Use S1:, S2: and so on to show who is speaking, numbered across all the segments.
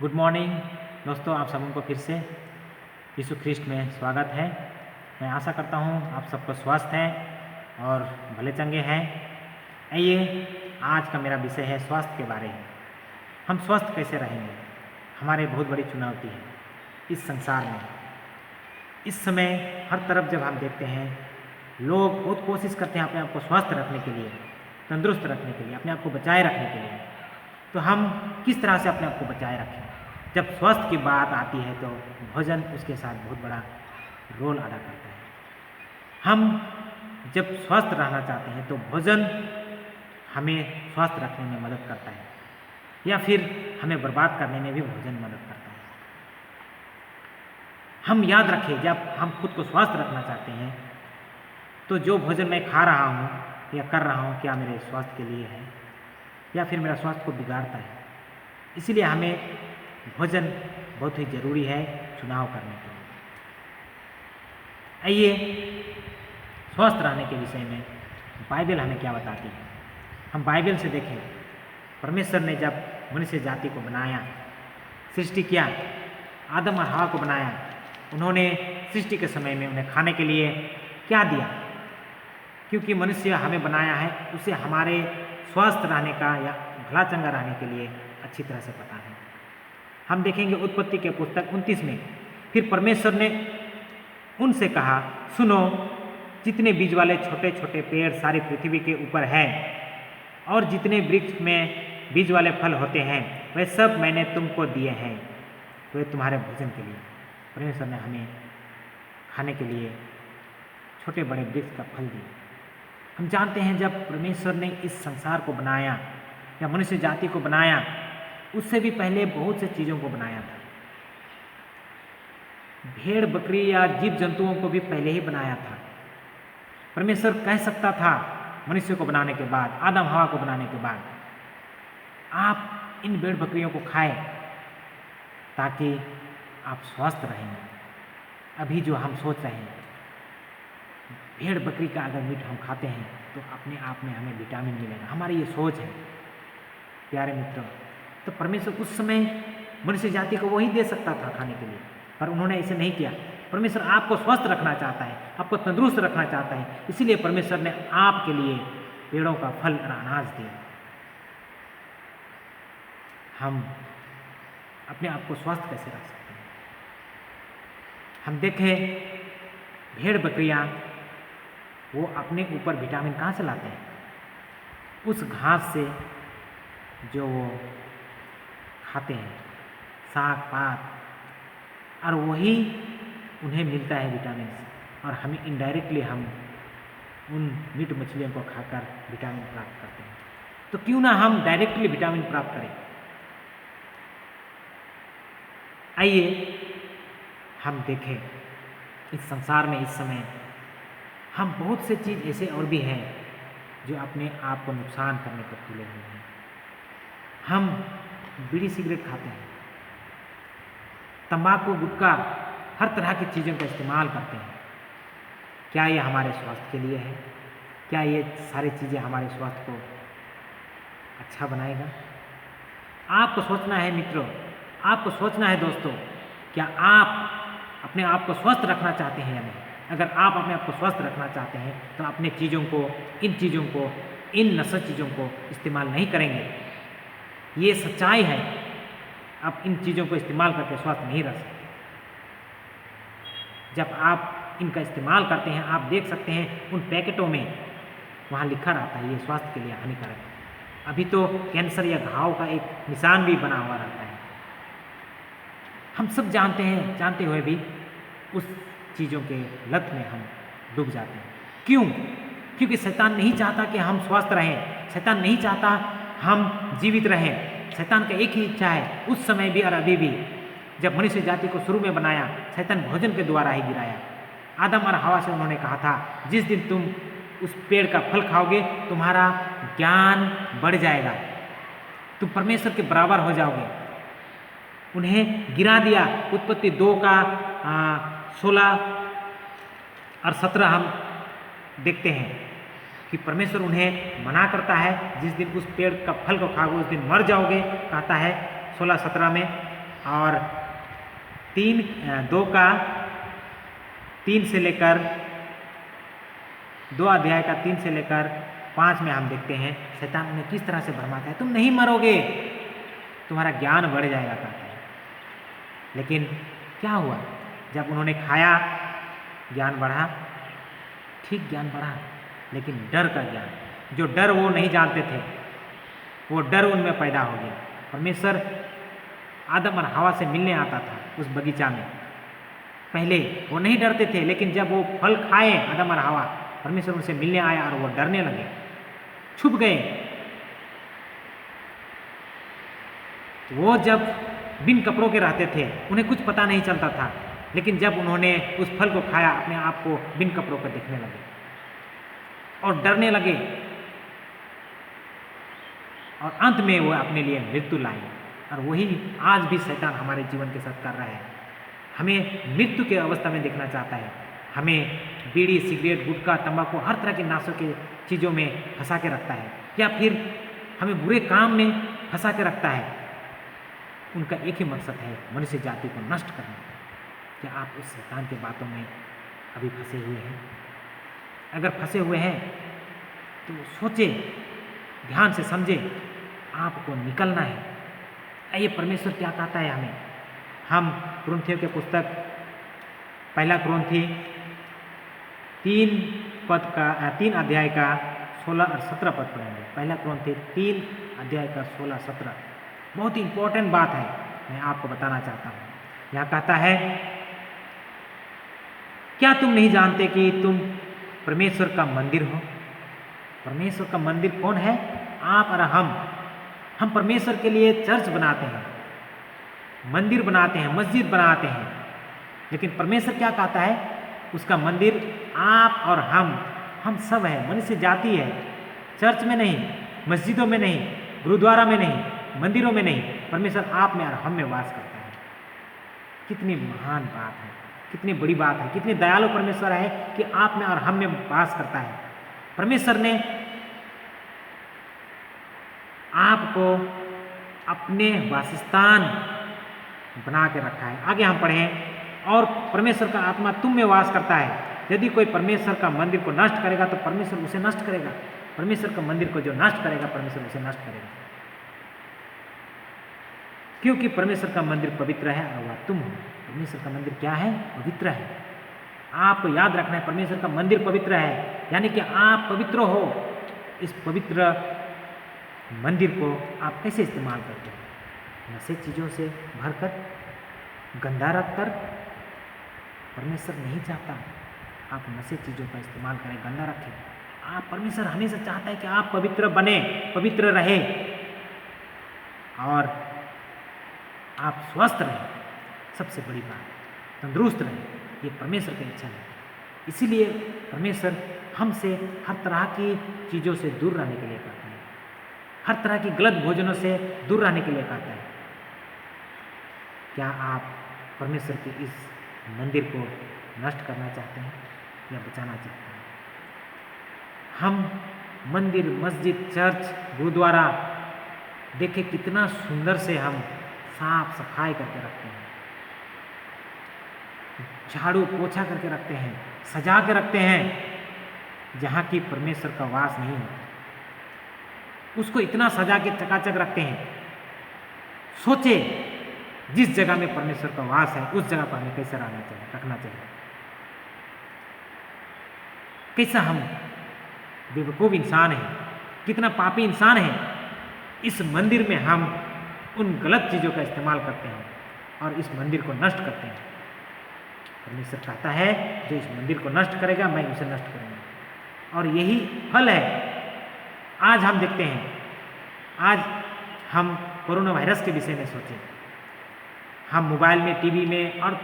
S1: Good morning दोस्तों, आप सबों को फिर से यीशु ख्रिस्ट में स्वागत है। मैं आशा करता हूँ आप सबको स्वस्थ हैं और भले चंगे हैं। आइए, आज का मेरा विषय है स्वास्थ्य के बारे में। हम स्वस्थ कैसे रहेंगे, हमारे बहुत बड़ी चुनौती है इस संसार में। इस समय हर तरफ जब हम देखते हैं, लोग बहुत कोशिश करते हैं अपने आप को स्वस्थ रखने के लिए, तंदुरुस्त रखने के लिए, अपने आप को बचाए रखने के लिए। तो हम किस तरह से अपने आप को बचाए रखें? जब स्वास्थ्य की बात आती है तो भोजन उसके साथ बहुत बड़ा रोल अदा करता है। हम जब स्वस्थ रहना चाहते हैं तो भोजन हमें स्वस्थ रखने में मदद करता है, या फिर हमें बर्बाद करने में भी भोजन मदद करता है। हम याद रखें, जब हम खुद को स्वस्थ रखना चाहते हैं तो जो भोजन मैं खा रहा हूँ या कर रहा हूँ, क्या मेरे स्वास्थ्य के लिए है या फिर मेरा स्वास्थ्य को बिगाड़ता है। इसीलिए हमें भोजन बहुत ही ज़रूरी है चुनाव करने के लिए। आइए, स्वस्थ रहने के विषय में बाइबल हमें क्या बताती है। हम बाइबल से देखें, परमेश्वर ने जब मनुष्य जाति को बनाया, सृष्टि किया, आदम और हवा को बनाया, उन्होंने सृष्टि के समय में उन्हें खाने के लिए क्या दिया? क्योंकि मनुष्य हमें बनाया है, उसे हमारे स्वस्थ रहने का या भला चंगा रहने के लिए अच्छी तरह से पता है। हम देखेंगे उत्पत्ति के पुस्तक 29 में, फिर परमेश्वर ने उनसे कहा, सुनो, जितने बीज वाले छोटे छोटे पेड़ सारी पृथ्वी के ऊपर हैं और जितने वृक्ष में बीज वाले फल होते हैं, वे सब मैंने तुमको दिए हैं, वे तुम्हारे भोजन के लिए। परमेश्वर ने हमें खाने के लिए छोटे बड़े वृक्ष का फल दिया। हम जानते हैं, जब परमेश्वर ने इस संसार को बनाया या मनुष्य जाति को बनाया, उससे भी पहले बहुत से चीज़ों को बनाया था। भेड़ बकरी या जीव जंतुओं को भी पहले ही बनाया था। परमेश्वर कह सकता था मनुष्य को बनाने के बाद, आदम हवा को बनाने के बाद, आप इन भेड़ बकरियों को खाएं ताकि आप स्वस्थ रहेंगे। अभी जो हम सोच रहे हैं, भेड़ बकरी का अगर मीट हम खाते हैं तो अपने आप में हमें विटामिन मिलेगा, हमारी ये सोच है। प्यारे मित्रों, तो परमेश्वर उस समय मनुष्य जाति को वही दे सकता था खाने के लिए, पर उन्होंने ऐसे नहीं किया। परमेश्वर आपको स्वस्थ रखना चाहता है, आपको तंदुरुस्त रखना चाहता है, इसीलिए परमेश्वर ने आपके लिए पेड़ों का फल और अनाज दिया। हम अपने आप को स्वस्थ कैसे रख सकते हैं? हम देखें, भेड़ बकरियां वो अपने ऊपर विटामिन कहाँ से लाते हैं? उस घास से जो वो खाते हैं, साग पात, और वही उन्हें मिलता है विटामिन से, और हमें इनडायरेक्टली हम उन मीट मछलियों को खाकर विटामिन प्राप्त करते हैं। तो क्यों ना हम डायरेक्टली विटामिन प्राप्त करें। आइए हम देखें, इस संसार में इस समय हम बहुत से चीज़ ऐसे और भी हैं जो अपने आप को नुकसान करने पर तुले हुए हैं। हम बीड़ी सिगरेट खाते हैं, तंबाकू गुटखा, हर तरह की चीज़ों का इस्तेमाल करते हैं। क्या ये हमारे स्वास्थ्य के लिए है? क्या ये सारी चीज़ें हमारे स्वास्थ्य को अच्छा बनाएगा? आपको सोचना है मित्रों, आपको सोचना है दोस्तों, क्या आप अपने आप को स्वस्थ रखना चाहते हैं या नहीं? अगर आप अपने आप को स्वस्थ रखना चाहते हैं तो अपने चीज़ों को, इन नशा चीज़ों को इस्तेमाल नहीं करेंगे। ये सच्चाई है। आप इन चीज़ों को इस्तेमाल करके स्वस्थ नहीं रह सकते। जब आप इनका इस्तेमाल करते हैं, आप देख सकते हैं उन पैकेटों में वहाँ लिखा रहता है ये स्वास्थ्य के लिए हानिकारक है। अभी तो कैंसर या घाव का एक निशान भी बना हुआ रहता है। हम सब जानते हैं, जानते हुए भी उस चीज़ों के लत में हम डूब जाते हैं। क्यों? क्योंकि शैतान नहीं चाहता कि हम स्वस्थ रहें, शैतान नहीं चाहता हम जीवित रहें। शैतान का एक ही इच्छा है, उस समय भी और अभी भी। जब मनुष्य जाति को शुरू में बनाया, शैतान भोजन के द्वारा ही गिराया। आदम और हवा से उन्होंने कहा था, जिस दिन तुम उस पेड़ का फल खाओगे, तुम्हारा ज्ञान बढ़ जाएगा, तुम परमेश्वर के बराबर हो जाओगे। उन्हें गिरा दिया। उत्पत्ति 2 का 16 और 17 हम देखते हैं कि परमेश्वर उन्हें मना करता है, जिस दिन उस पेड़ का फल को खाओगे उस दिन मर जाओगे, कहता है 16-17 में। और 3 से लेकर 2 अध्याय का 3 से लेकर 5 में हम देखते हैं शैतान उन्हें किस तरह से भरमाता है, तुम नहीं मरोगे, तुम्हारा ज्ञान बढ़ जाएगा कहता है। लेकिन क्या हुआ, जब उन्होंने खाया ज्ञान बढ़ा, ठीक ज्ञान बढ़ा, लेकिन डर का ज्ञान, जो डर वो नहीं जानते थे, वो डर उनमें पैदा हो गया। परमेश्वर आदम और हवा से मिलने आता था उस बगीचा में, पहले वो नहीं डरते थे, लेकिन जब वो फल खाए आदम और हवा, परमेश्वर उनसे मिलने आया और वो डरने लगे, छुप गए। वो जब बिन कपड़ों के रहते थे, उन्हें कुछ पता नहीं चलता था, लेकिन जब उन्होंने उस फल को खाया, अपने आप को बिन कपड़ों पर देखने लगे और डरने लगे, और अंत में वो अपने लिए मृत्यु लाए। और वही आज भी शैतान हमारे जीवन के साथ कर रहा है, हमें मृत्यु के अवस्था में देखना चाहता है, हमें बीड़ी, सिगरेट, गुटखा, तंबाकू, हर तरह की नाशों की चीज़ों में फंसा के रखता है, या फिर हमें बुरे काम में फंसा के रखता है। उनका एक ही मकसद है, मनुष्य जाति को नष्ट करना। क्या आप उस शैतान की बातों में अभी फंसे हुए हैं? अगर फंसे हुए हैं तो सोचे, ध्यान से समझे, आपको निकलना है। ये परमेश्वर क्या कहता है हमें? हम कुरिन्थियों के पुस्तक 1 कुरिन्थी 3 अध्याय का 16 और 17 पद पढ़ेंगे। 1 कुरिन्थी 3 अध्याय का 16-17 बहुत ही इंपॉर्टेंट बात है, मैं आपको बताना चाहता हूँ। यहाँ कहता है, क्या तुम नहीं जानते कि तुम परमेश्वर का मंदिर हो? परमेश्वर का मंदिर कौन है? आप और हम परमेश्वर के लिए चर्च बनाते हैं, मंदिर बनाते हैं, मस्जिद बनाते हैं, लेकिन परमेश्वर क्या कहता है? उसका मंदिर आप और हम सब है, मनुष्य जाति है। चर्च में नहीं, मस्जिदों में नहीं, गुरुद्वारा में नहीं, मंदिरों में नहीं, परमेश्वर आप में और हम में वास करता है। कितनी महान बात है, कितनी बड़ी बात है, कितनी दयालु परमेश्वर है कि आप में और हम में वास करता है। परमेश्वर ने आपको अपने वासस्थान बना के रखा है। आगे हम पढ़ें, और परमेश्वर का आत्मा तुम में वास करता है। यदि कोई परमेश्वर का मंदिर को नष्ट करेगा तो परमेश्वर उसे नष्ट करेगा। परमेश्वर का मंदिर को जो नष्ट करेगा, परमेश्वर उसे नष्ट करेगा, क्योंकि परमेश्वर का मंदिर पवित्र है और वह तुम हो। परमेश्वर का मंदिर क्या है? पवित्र है। आपको याद रखना है, परमेश्वर का मंदिर पवित्र है, यानी कि आप पवित्र हो। इस पवित्र मंदिर को आप कैसे इस्तेमाल करते हैं? नशे चीज़ों से भरकर, गंदा रखकर? परमेश्वर नहीं चाहता आप नशे चीज़ों का इस्तेमाल करें, गंदा रखें। आप, परमेश्वर हमेशा चाहता है कि आप पवित्र बने, पवित्र रहे, और आप स्वस्थ रहें। सबसे बड़ी बात, तंदुरुस्त रहें, ये परमेश्वर की इच्छा है। इसीलिए परमेश्वर हमसे हर तरह की चीज़ों से दूर रहने के लिए कहता है, हर तरह की गलत भोजनों से दूर रहने के लिए कहता है। क्या आप परमेश्वर के इस मंदिर को नष्ट करना चाहते हैं या बचाना चाहते हैं? हम मंदिर, मस्जिद, चर्च, गुरुद्वारा देखें कितना सुंदर से हम साफ सफाई करके रखते हैं, झाड़ू पोछा करके रखते हैं, सजा के रखते हैं, जहाँ की परमेश्वर का वास नहीं होता, उसको इतना सजा के चकाचक रखते हैं। सोचे, जिस जगह में परमेश्वर का वास है उस जगह पर हमें कैसे रहना चाहिए, रखना चाहिए। कैसा हम बेवकूफ़ इंसान है, कितना पापी इंसान है। इस मंदिर में हम उन गलत चीज़ों का इस्तेमाल करते हैं और इस मंदिर को नष्ट करते हैं। परमेश्वर कहता है, जो इस मंदिर को नष्ट करेगा मैं उसे नष्ट करूँगा, और यही फल है। आज हम देखते हैं, आज हम कोरोना वायरस के विषय में सोचें। हम मोबाइल में, टीवी में और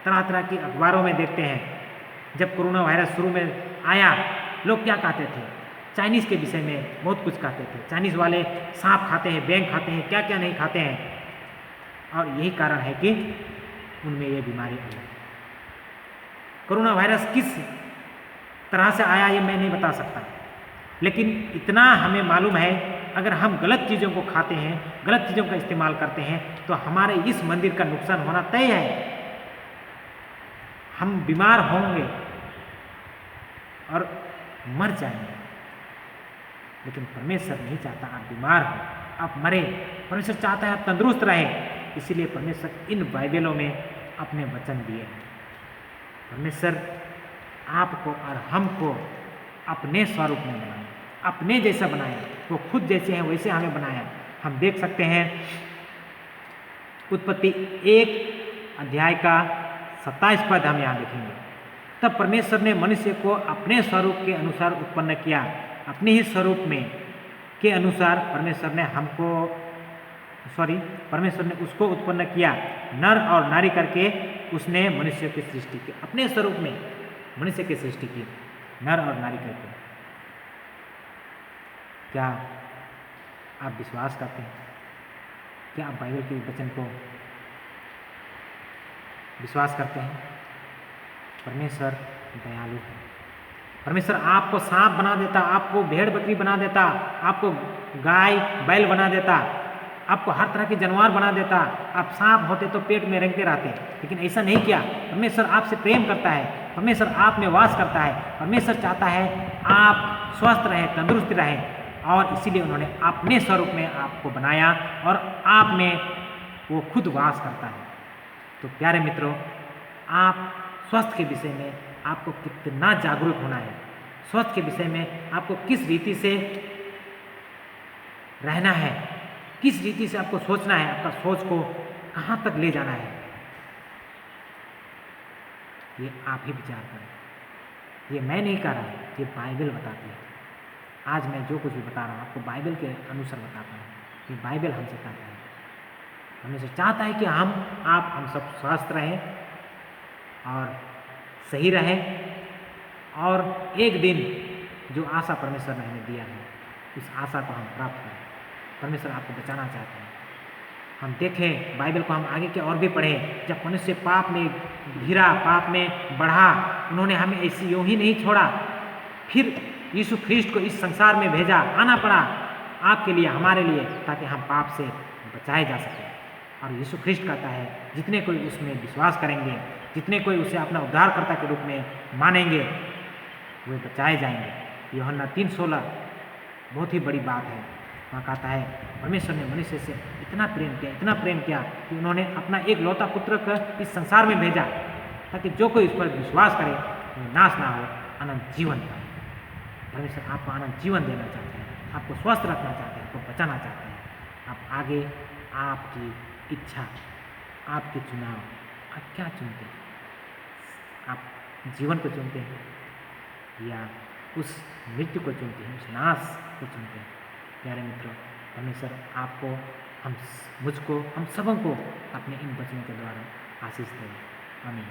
S1: तरह तरह की अखबारों में देखते हैं। जब कोरोना वायरस शुरू में आया, लोग क्या कहते थे? चाइनीज़ के विषय में बहुत कुछ कहते थे। चाइनीज़ वाले सांप खाते हैं, बैंग खाते हैं, क्या क्या नहीं खाते हैं, और यही कारण है कि उनमें ये बीमारी आई। कोरोना वायरस किस तरह से आया ये मैं नहीं बता सकता, लेकिन इतना हमें मालूम है अगर हम गलत चीज़ों को खाते हैं, गलत चीज़ों का इस्तेमाल करते हैं, तो हमारे इस मंदिर का नुकसान होना तय है। हम बीमार होंगे और मर जाएंगे। लेकिन परमेश्वर नहीं चाहता आप बीमार हो, आप मरे। परमेश्वर चाहता है आप तंदुरुस्त रहे। इसीलिए परमेश्वर इन बाइबलों में अपने वचन दिए हैं। परमेश्वर आपको और हमको अपने स्वरूप में बनाया, अपने जैसा बनाया। वो खुद जैसे हैं वैसे हमें बनाया। हम देख सकते हैं उत्पत्ति 1 अध्याय का 27 पद हम यहाँ देखेंगे। तब परमेश्वर ने मनुष्य को अपने स्वरूप के अनुसार उत्पन्न किया, अपने ही स्वरूप में के अनुसार परमेश्वर ने उसको उत्पन्न किया, नर और नारी करके उसने मनुष्य की सृष्टि की। अपने स्वरूप में मनुष्य की सृष्टि की, नर और नारी करके। क्या आप विश्वास करते हैं? क्या आप बाइबल के वचन को विश्वास करते हैं? परमेश्वर दयालु है। परमेश्वर आपको सांप बना देता, आपको भेड़ बकरी बना देता, आपको गाय बैल बना देता, आपको हर तरह के जानवर बना देता। आप सांप होते तो पेट में रेंगते रहते, लेकिन ऐसा नहीं किया। परमेश्वर आपसे प्रेम करता है, परमेश्वर आप में वास करता है। परमेश्वर चाहता है आप स्वस्थ रहें, तंदुरुस्त रहें, और इसीलिए उन्होंने अपने स्वरूप में आपको बनाया और आप में वो खुद वास करता है। तो प्यारे मित्रों, आप स्वास्थ्य के विषय में आपको कितना जागरूक होना है। स्वास्थ्य के विषय में आपको किस रीति से रहना है, किस रीति से आपको सोचना है, आपका सोच को कहाँ तक ले जाना है, ये आप ही विचार करें। ये मैं नहीं कह रहा, ये बाइबल बताती है। आज मैं जो कुछ भी बता रहा हूँ आपको बाइबल के अनुसार बताता हूँ। ये बाइबल हमसे कहता है, परमेश्वर चाहता है कि हम सब स्वस्थ रहें और सही रहें, और एक दिन जो आशा परमेश्वर ने हमें दिया है उस आशा को हम प्राप्त करें। परमेश्वर आपको बचाना चाहते हैं। हम देखें बाइबल को, हम आगे के और भी पढ़ें। जब मनुष्य पाप में घिरा, पाप में बढ़ा, उन्होंने हमें ऐसी यूं ही नहीं छोड़ा। फिर यीशु ख्रीस्ट को इस संसार में भेजा, आना पड़ा आपके लिए, हमारे लिए, ताकि हम पाप से बचाए जा सकें। और यीशु ख्रीस्ट कहता है जितने कोई उसमें विश्वास करेंगे, जितने कोई उसे अपना उद्धारकर्ता के रूप में मानेंगे, वे बचाए जाएंगे। यूहन्ना 3:16 बहुत ही बड़ी बात है। वहाँ कहता है परमेश्वर ने मनुष्य से इतना प्रेम किया कि उन्होंने अपना एक लौता पुत्र को इस संसार में भेजा, ताकि जो कोई उस पर विश्वास करे वो नाश ना हो, अनंत जीवन पाए। परमेश्वर आपको अनंत जीवन देना चाहते हैं, आपको स्वस्थ रखना चाहते हैं, आपको बचाना चाहते हैं। आप आगे आपकी इच्छा, आपके चुनाव, आप क्या चुनते हैं? आप जीवन को चुनते हैं या उस मृत्यु को चुनते हैं, उस नाश को चुनते हैं? प्यारे मित्रों, परमेश्वर आपको, मुझको, हम सबों को अपने इन वचनों के द्वारा आशीष दे। आमीन।